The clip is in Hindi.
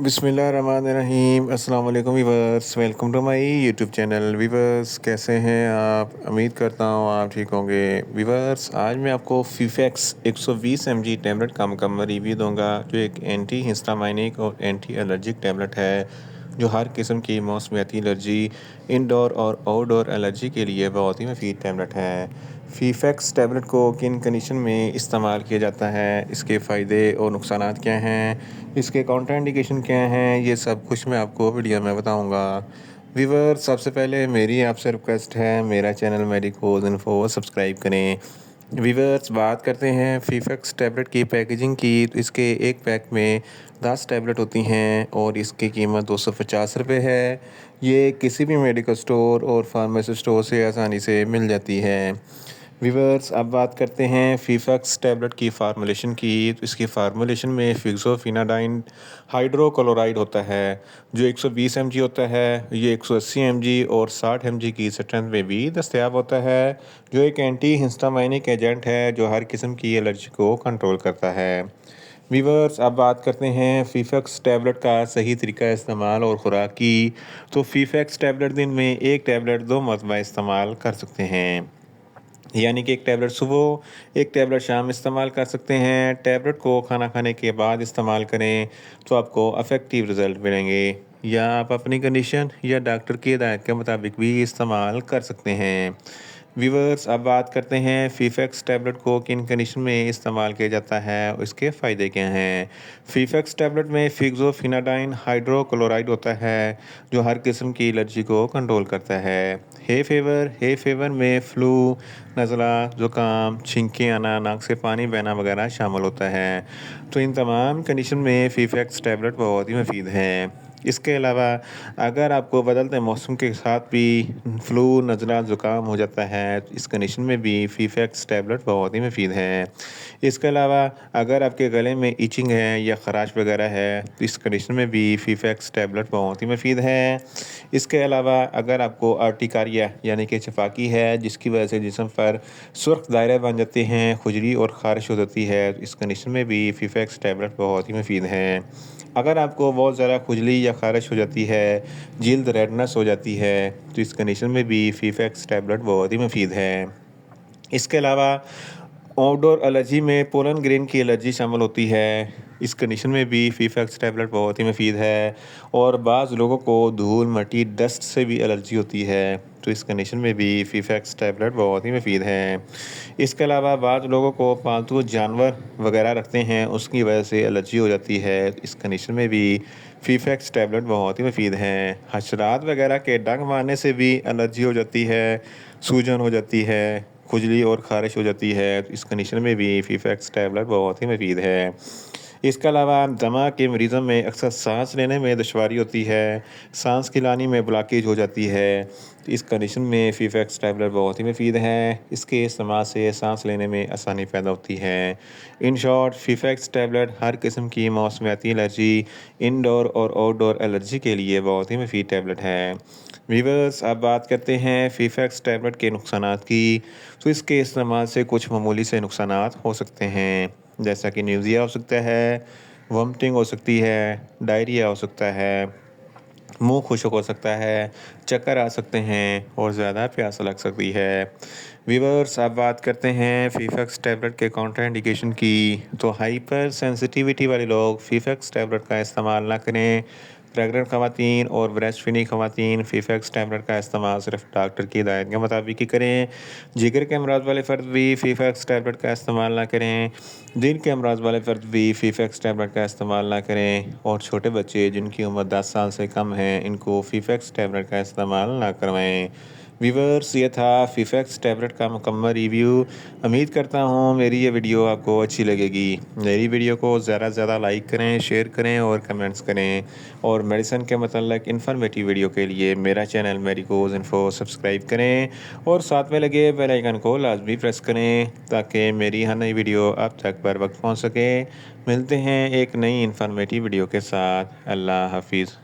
बिस्मिल्लाहिर्रहमानिर्रहीम। अस्सलाम वालेकुम viewers, welcome to my YouTube channel. Viewers कैसे हैं आप? उम्मीद करता हूँ आप ठीक होंगे। वीवर्स आज मैं आपको फीफेक्स 120 mg टैबलेट का मुकम्मल रिव्यू दूंगा, जो एक एंटी हिस्टामाइनिक और एंटी एलर्जिक टैबलेट है, जो हर किस्म की मौसमियाती एलर्जी, इंडोर और आउटडोर एलर्जी के लिए बहुत ही मुफीद टैबलेट है। फीफेक्स टैबलेट को किन कंडीशन में इस्तेमाल किया जाता है, इसके फ़ायदे और नुकसानात क्या हैं, इसके काउंटर इंडिकेशन क्या हैं, ये सब कुछ मैं आपको वीडियो में बताऊंगा। व्यूअर सबसे पहले मेरी आपसे रिक्वेस्ट है, मेरा चैनल मेडिकोज इन्फो सब्सक्राइब करें। व्यूअर्स बात करते हैं फीफेक्स टैबलेट की पैकेजिंग की, तो इसके एक पैक में 10 टैबलेट होती हैं और इसकी कीमत 250 रुपये है। ये किसी भी मेडिकल स्टोर और फार्मेसी स्टोर से आसानी से मिल जाती है। व्यूअर्स अब बात करते हैं फीफेक्स टैबलेट की फार्मूलेशन की, तो इसकी फार्मूलेशन में फिक्सोफिनाडाइन हाइड्रोक्लोराइड होता है, जो 120 mg होता है। ये 180 mg और 60 mg की स्ट्रेंथ में भी दस्तयाब होता है, जो एक एंटी हिस्टामाइनिक एजेंट है, जो हर किस्म की एलर्जी को कंट्रोल करता है। वीवर्स अब बात करते हैं फीफेक्स टैबलेट का सही तरीका इस्तेमाल और ख़ुराक की। तो फीफेक्स टैबलेट दिन में एक टैबलेट 2 मरतबा इस्तेमाल कर सकते हैं, यानी कि एक टैबलेट सुबह एक टैबलेट शाम इस्तेमाल कर सकते हैं। टैबलेट को खाना खाने के बाद इस्तेमाल करें तो आपको अफेक्टिव रिज़ल्ट मिलेंगे, या आप अपनी कंडीशन या डॉक्टर की हिदायत के मुताबिक भी इस्तेमाल कर सकते हैं। व्यूअर्स अब बात करते हैं फीफेक्स टैबलेट को किन कंडीशन में इस्तेमाल किया जाता है और इसके फ़ायदे क्या हैं। फीफेक्स टैबलेट में फिक्सोफिनाडाइन हाइड्रोक्लोराइड होता है, जो हर किस्म की एलर्जी को कंट्रोल करता है। हे फेवर में फ्लू, नज़ला, ज़ुकाम, छींकें आना, नाक से पानी बहना वगैरह शामिल होता है। तो इन तमाम कंडीशन में फीफेक्स टैबलेट बहुत ही मुफीद हैं। इसके अलावा अगर आपको बदलते मौसम के साथ भी फ्लू, नज़ला, ज़ुकाम हो जाता है, तो इस कंडीशन में भी फीफेक्स टैबलेट बहुत ही मुफीद हैं। इसके अलावा अगर आपके गले में इचिंग है या ख़राश वगैरह है, तो इस कंडीशन में भी फीफेक्स टैबलेट बहुत ही मुफीद हैं। इसके अलावा अगर आपको अर्टिकारिया यानी कि छफाकी है, जिसकी वजह से जिस्म पर सुर्ख दायरे बन जाते हैं, खुजली और ख़ारिश हो जाती है, तो इस कंडीशन में भी फीफेक्स टैबलेट बहुत ही मुफीद हैं। अगर आपको बहुत ज़्यादा खुजली या ख़ारिश हो जाती है, जल्द रेडनेस हो जाती है, तो इस कंडीशन में भी फीफेक्स टैबलेट बहुत ही मुफीद है। इसके अलावा आउटडोर एलर्जी में पोलन ग्रेन की एलर्जी शामिल होती है। इस कंडीशन में भी फीफेक्स टैबलेट बहुत ही मुफीद है। और बाज़ लोगों को धूल, मिट्टी, डस्ट से भी एलर्जी होती है, तो इस कंडीशन में भी फीफेक्स टैबलेट बहुत ही मुफीद हैं। इसके अलावा बाज़ लोगों को पालतू जानवर वगैरह रखते हैं, उसकी वजह से एलर्जी हो जाती है, इस कंडीशन में भी फीफेक्स टैबलेट बहुत ही मुफीद हैं। हशरात वगैरह के डंग मारने से भी एलर्जी हो जाती है, सूजन हो जाती है, खुजली और ख़ारिश हो जाती है, तो इस कंडीशन में भी फीफेक्स टैबलेट बहुत ही मुफीद है। इसके अलावा दमा के मरीज़ों में अक्सर सांस लेने में दुश्वारी होती है, सांस खिलाने में ब्लॉकेज हो जाती है, तो इस कंडीशन में फीफेक्स टैबलेट बहुत ही मुफीद हैं। इसके इस्तेमाल से सांस लेने में आसानी पैदा होती है। इन शॉर्ट फीफेक्स टैबलेट हर किस्म की मौसमियाती एलर्जी, इंडोर और आउटडोर एलर्जी के लिए बहुत ही मुफीद टैबलेट है। वीवर्स अब बात करते हैं फीफेक्स टैबलेट के नुकसानात की। तो इसके इस्तेमाल से कुछ मामूली से नुकसानात हो सकते हैं, जैसा कि न्यूज़िया हो सकता है, वॉमिटिंग हो सकती है, डायरिया हो सकता है, मुंह खुश्क हो सकता है, चक्कर आ सकते हैं और ज़्यादा प्यास लग सकती है। व्यूअर्स अब बात करते हैं फीफेक्स टैबलेट के काउंटर इंडिकेशन की। तो हाइपर सेंसिटिविटी वाले लोग फीफेक्स टैबलेट का इस्तेमाल ना करें। प्रेग्नेंट ख़वातीन और ब्रेस्ट फीडिंग ख़वातीन फीफेक्स टैबलेट का इस्तेमाल सिर्फ डॉक्टर की हिदायत के मुताबिक ही करें। जिगर के अमराज वाले फ़र्द भी फीफेक्स टैबलेट का इस्तेमाल ना करें। दिल के अमराज वाले फ़र्द भी फीफेक्स टैबलेट का इस्तेमाल ना करें। और छोटे बच्चे जिनकी उम्र 10 साल से कम है, इनको फीफेक्स टैबलेट का इस्तेमाल ना करवाएं। व्यूअर्स ये था फीफेक्स टैबलेट का मुकम्मल रिव्यू। उम्मीद करता हूँ मेरी ये वीडियो आपको अच्छी लगेगी। मेरी वीडियो को ज़्यादा से ज़्यादा लाइक करें, शेयर करें और कमेंट्स करें। और मेडिसिन के मतलब इन्फॉर्मेटिव वीडियो के लिए मेरा चैनल मेडिकोज इन्फो सब्सक्राइब करें और साथ में लगे बेल आइकन को लाजमी प्रेस करें, ताकि मेरी हर नई वीडियो आप तक बर वक्त पहुँच सके। मिलते हैं एक नई इन्फॉर्मेटिव वीडियो के साथ। अल्लाह हाफिज़।